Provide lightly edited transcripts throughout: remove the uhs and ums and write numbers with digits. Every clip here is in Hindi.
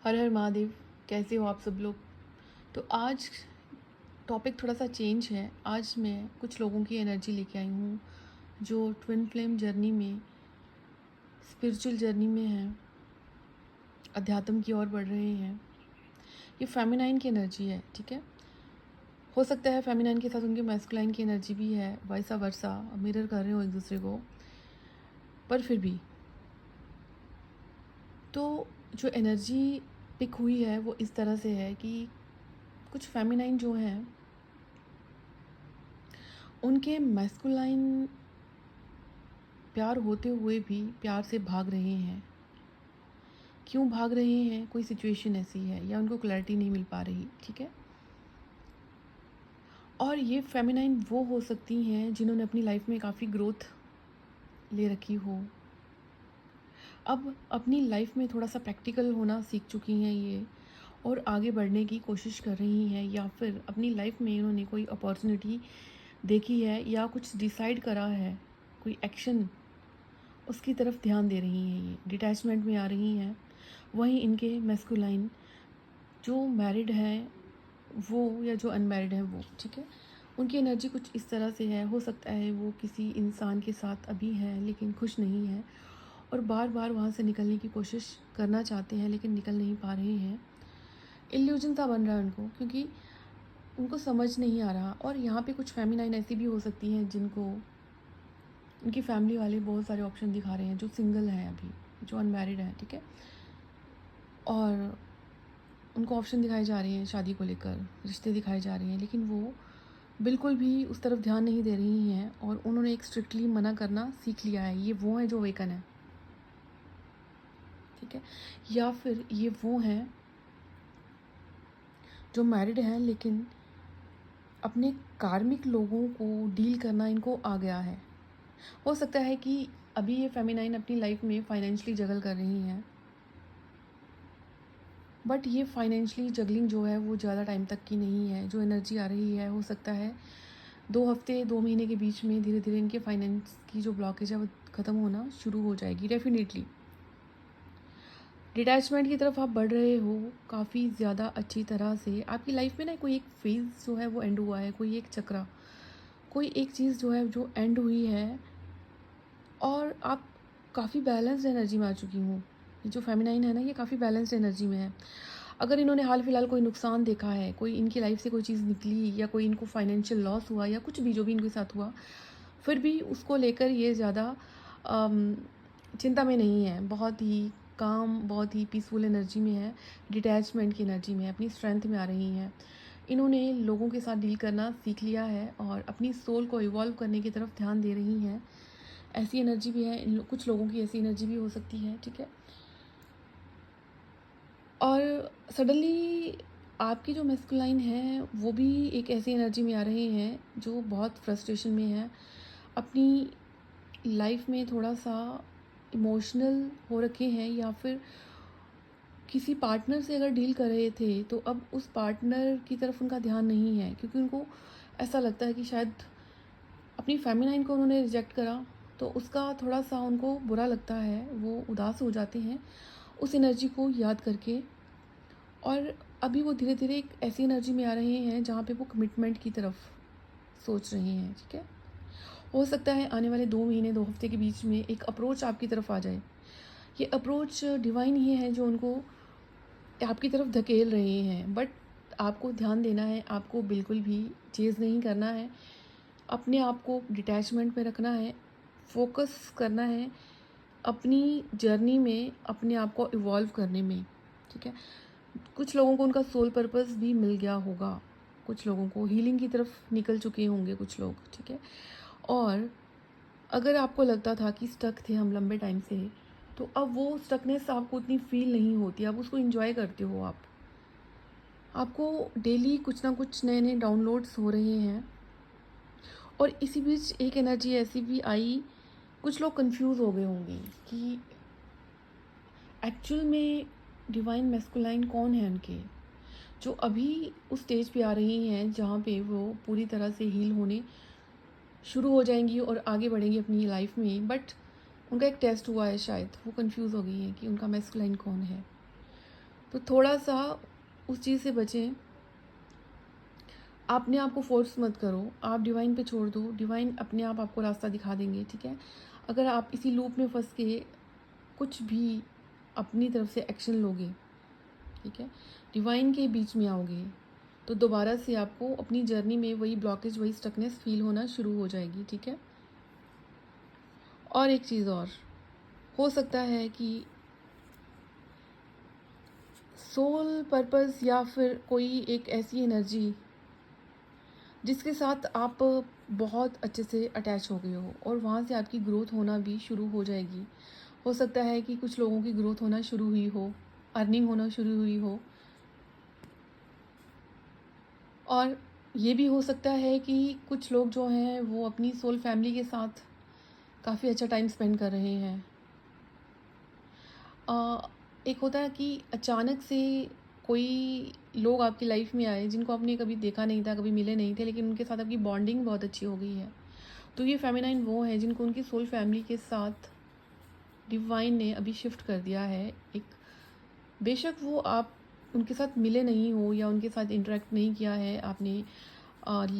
हर हर महादेव। कैसे हो आप सब लोग। तो आज टॉपिक थोड़ा सा चेंज है। आज मैं कुछ लोगों की एनर्जी लेके आई हूँ जो ट्विन फ्लेम जर्नी में, स्पिरिचुअल जर्नी में हैं, अध्यात्म की ओर बढ़ रहे हैं। ये फेमिनाइन की एनर्जी है, ठीक है। हो सकता है फेमिनाइन के साथ उनके मैस्कुलाइन की एनर्जी भी है, वैसा वर्सा मिरर कर रहे हो एक दूसरे को, पर फिर भी तो जो एनर्जी पिक हुई है वो इस तरह से है कि कुछ फेमिनाइन जो हैं उनके मैस्कुलाइन प्यार होते हुए भी प्यार से भाग रहे हैं। क्यों भाग रहे हैं? कोई सिचुएशन ऐसी है या उनको क्लैरिटी नहीं मिल पा रही, ठीक है। और ये फेमिनाइन वो हो सकती हैं जिन्होंने अपनी लाइफ में काफ़ी ग्रोथ ले रखी हो, अब अपनी लाइफ में थोड़ा सा प्रैक्टिकल होना सीख चुकी हैं ये, और आगे बढ़ने की कोशिश कर रही हैं, या फिर अपनी लाइफ में इन्होंने कोई अपॉर्चुनिटी देखी है या कुछ डिसाइड करा है, कोई एक्शन, उसकी तरफ ध्यान दे रही हैं। ये डिटैचमेंट में आ रही हैं। वहीं इनके मैस्कुलाइन जो मैरिड हैं वो, या जो अनमैरिड हैं वो, ठीक है, उनकी एनर्जी कुछ इस तरह से है। हो सकता है वो किसी इंसान के साथ अभी हैं लेकिन खुश नहीं हैं, और बार बार वहाँ से निकलने की कोशिश करना चाहते हैं लेकिन निकल नहीं पा रहे हैं। इल्यूजन सा बन रहा है उनको, क्योंकि उनको समझ नहीं आ रहा। और यहाँ पे कुछ फेमिनाइन ऐसी भी हो सकती हैं जिनको उनकी फैमिली वाले बहुत सारे ऑप्शन दिखा रहे हैं, जो सिंगल हैं अभी, जो अनमैरिड हैं, ठीक है, और उनको ऑप्शन दिखाए जा रहे हैं शादी को लेकर, रिश्ते दिखाए जा रहे हैं, लेकिन वो बिल्कुल भी उस तरफ ध्यान नहीं दे रही हैं, और उन्होंने एक स्ट्रिक्टली मना करना सीख लिया है। ये वो हैं जो वेकन है, ठीक है, या फिर ये वो हैं जो मैरिड हैं लेकिन अपने कार्मिक लोगों को डील करना इनको आ गया है। हो सकता है कि अभी ये फेमिनाइन अपनी लाइफ में फाइनेंशियली जगल कर रही हैं, बट ये फाइनेंशियली जगलिंग जो है वो ज़्यादा टाइम तक की नहीं है। जो एनर्जी आ रही है, हो सकता है 2 हफ्ते 2 महीने के बीच में धीरे धीरे इनके फाइनेंस की जो ब्लॉकेज है वो ख़त्म होना शुरू हो जाएगी। डेफिनेटली डिटैचमेंट की तरफ आप बढ़ रहे हो काफ़ी ज़्यादा अच्छी तरह से। आपकी लाइफ में ना कोई एक फेज़ जो है वो एंड हुआ है, कोई एक चक्रा, कोई एक चीज़ जो है जो एंड हुई है, और आप काफ़ी बैलेंस्ड एनर्जी में आ चुकी हूँ। ये जो फेमिनाइन है ना, ये काफ़ी बैलेंस्ड एनर्जी में है। अगर इन्होंने हाल फिलहाल कोई नुकसान देखा है, कोई इनकी लाइफ से कोई चीज़ निकली, या कोई इनको फाइनेंशियल लॉस हुआ, या कुछ भी जो भी इनके साथ हुआ, फिर भी उसको लेकर ये ज़्यादा चिंता में नहीं है। बहुत ही काम, बहुत ही पीसफुल एनर्जी में है, डिटैचमेंट की एनर्जी में है, अपनी स्ट्रेंथ में आ रही हैं। इन्होंने लोगों के साथ डील करना सीख लिया है और अपनी सोल को इवॉल्व करने की तरफ ध्यान दे रही हैं। ऐसी एनर्जी भी है। कुछ लोगों की ऐसी एनर्जी भी हो सकती है, ठीक है। और सडनली आपकी जो मैस्कुलाइन है वो भी एक ऐसी एनर्जी में आ रहे हैं जो बहुत फ्रस्ट्रेशन में है, अपनी लाइफ में थोड़ा सा इमोशनल हो रखे हैं, या फिर किसी पार्टनर से अगर डील कर रहे थे तो अब उस पार्टनर की तरफ उनका ध्यान नहीं है, क्योंकि उनको ऐसा लगता है कि शायद अपनी फेमिनाइन को उन्होंने रिजेक्ट करा, तो उसका थोड़ा सा उनको बुरा लगता है, वो उदास हो जाते हैं उस एनर्जी को याद करके। और अभी वो धीरे धीरे एक ऐसी एनर्जी में आ रहे हैं जहाँ पे वो कमिटमेंट की तरफ सोच रहे हैं, ठीक है। हो सकता है आने वाले 2 महीने 2 हफ्ते के बीच में एक अप्रोच आपकी तरफ आ जाए। ये अप्रोच डिवाइन ही है जो उनको आपकी तरफ धकेल रहे हैं, बट आपको ध्यान देना है, आपको बिल्कुल भी चेज़ नहीं करना है, अपने आप को डिटैचमेंट में रखना है, फोकस करना है अपनी जर्नी में, अपने आप को इवॉल्व करने में, ठीक है। कुछ लोगों को उनका सोल पर्पस भी मिल गया होगा, कुछ लोगों को हीलिंग की तरफ निकल चुके होंगे कुछ लोग, ठीक है। और अगर आपको लगता था कि स्टक थे हम लंबे टाइम से, तो अब वो स्टकनेस आपको उतनी फील नहीं होती, अब उसको इन्जॉय करते हो आप। आपको डेली कुछ ना कुछ नए नए डाउनलोड्स हो रहे हैं। और इसी बीच एक एनर्जी ऐसी भी आई, कुछ लोग कंफ्यूज हो गए होंगे कि एक्चुअल में डिवाइन मैस्कुलाइन कौन है उनके, जो अभी उस स्टेज पे आ रही हैं जहाँ पे वो पूरी तरह से हील होने शुरू हो जाएंगी और आगे बढ़ेंगी अपनी लाइफ में। बट उनका एक टेस्ट हुआ है, शायद वो कंफ्यूज हो गई हैं कि उनका मैस्कुलाइन कौन है। तो थोड़ा-सा उस चीज़ से बचें। अपने आप को फ़ोर्स मत करो, आप डिवाइन पे छोड़ दो, डिवाइन अपने आप आपको रास्ता दिखा देंगे, ठीक है? अगर आप इसी लूप में फँस के कुछ भी अपनी तरफ से एक्शन लोगे, ठीक है? डिवाइन के बीच में आओगे, तो दोबारा से आपको अपनी जर्नी में वही ब्लॉकेज, वही स्टकनेस फ़ील होना शुरू हो जाएगी, ठीक है? और एक चीज़ और, हो सकता है कि सोल पर्पस या फिर कोई एक ऐसी एनर्जी जिसके साथ आप बहुत अच्छे से अटैच हो गए हो और वहाँ से आपकी ग्रोथ होना भी शुरू हो जाएगी। हो सकता है कि कुछ लोगों की ग्रोथ होना शुरू हुई हो, अर्निंग होना शुरू हुई हो, और ये भी हो सकता है कि कुछ लोग जो हैं वो अपनी सोल फैमिली के साथ काफ़ी अच्छा टाइम स्पेंड कर रहे हैं। अ, एक होता है कि अचानक से कोई लोग आपकी लाइफ में आए जिनको आपने कभी देखा नहीं था, कभी मिले नहीं थे, लेकिन उनके साथ आपकी बॉन्डिंग बहुत अच्छी हो गई है। तो ये फेमिनाइन वो हैं जिनको उनकी सोल फैमिली के साथ डिवाइन ने अभी शिफ्ट कर दिया है। एक बेशक वो आप उनके साथ मिले नहीं हो या उनके साथ इंटरेक्ट नहीं किया है आपने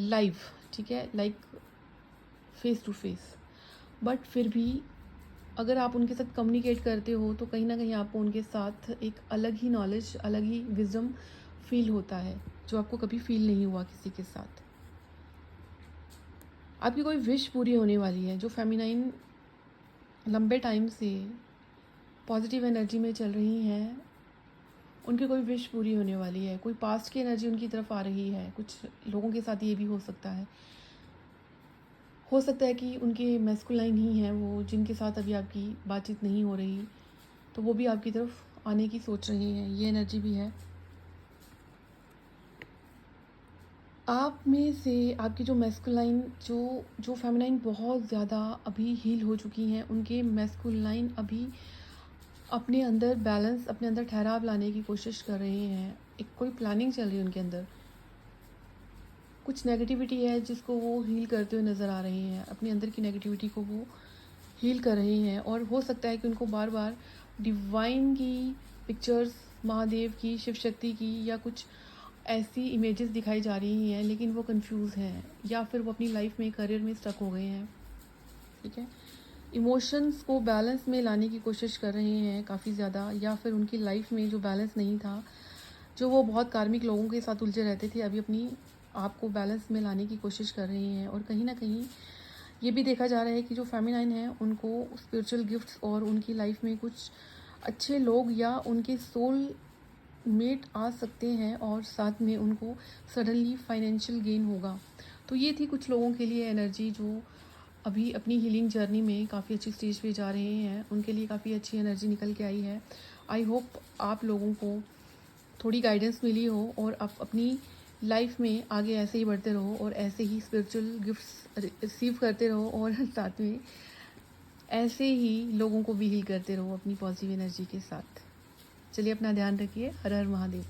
लाइव, ठीक है, like face to face, but फिर भी अगर आप उनके साथ कम्युनिकेट करते हो तो कहीं ना कहीं आपको उनके साथ एक अलग ही नॉलेज, अलग ही विजडम फील होता है जो आपको कभी फील नहीं हुआ किसी के साथ। आपकी कोई विश पूरी होने वाली है। जो फेमिनाइन लंबे टाइम से पॉजिटिव एनर्जी में चल रही हैं, उनकी कोई विश पूरी होने वाली है। कोई पास्ट की एनर्जी उनकी तरफ आ रही है। कुछ लोगों के साथ ये भी हो सकता है। हो सकता है कि उनके मैस्कुलाइन ही हैं वो, जिनके साथ अभी आपकी बातचीत नहीं हो रही, तो वो भी आपकी तरफ आने की सोच रहे हैं। ये एनर्जी भी है। आप में से आपकी जो मैस्कुलाइन, जो फेमिनाइन बहुत ज़्यादा अभी हील हो चुकी हैं, उनके मैस्कुलाइन अभी अपने अंदर बैलेंस, अपने अंदर ठहराव लाने की कोशिश कर रहे हैं। एक कोई प्लानिंग चल रही है उनके अंदर। कुछ नेगेटिविटी है जिसको वो हील करते हुए नज़र आ रहे हैं। अपने अंदर की नेगेटिविटी को वो हील कर रहे हैं और हो सकता है कि उनको बार बार डिवाइन की पिक्चर्स, महादेव की, शिव शक्ति की या कुछ ऐसी इमेजेस दिखाई जा रही हैं, लेकिन वो कंफ्यूज हैं या फिर वो अपनी लाइफ में, करियर में स्टक हो गए हैं, ठीक है। इमोशंस को बैलेंस में लाने की कोशिश कर रहे हैं काफ़ी ज़्यादा, या फिर उनकी लाइफ में जो बैलेंस नहीं था, जो वो बहुत कार्मिक लोगों के साथ उलझे रहते थे, अभी अपनी आप को बैलेंस में लाने की कोशिश कर रहे हैं। और कहीं ना कहीं ये भी देखा जा रहा है कि जो फेमिनाइन है उनको स्पिरिचुअल गिफ्ट्स और उनकी लाइफ में कुछ अच्छे लोग या उनके सोल मेट आ सकते हैं और साथ में उनको सडनली फाइनेंशियल गेन होगा। तो ये थी कुछ लोगों के लिए एनर्जी जो अभी अपनी हीलिंग जर्नी में काफ़ी अच्छी स्टेज पे जा रहे हैं। उनके लिए काफ़ी अच्छी एनर्जी निकल के आई है। आई होप आप लोगों को थोड़ी गाइडेंस मिली हो और आप अपनी लाइफ में आगे ऐसे ही बढ़ते रहो और ऐसे ही स्पिरिचुअल गिफ्ट्स रिसीव करते रहो और साथ में ऐसे ही लोगों को भी हील करते रहो अपनी पॉजिटिव एनर्जी के साथ। चलिए, अपना ध्यान रखिए। हर हर महादेव।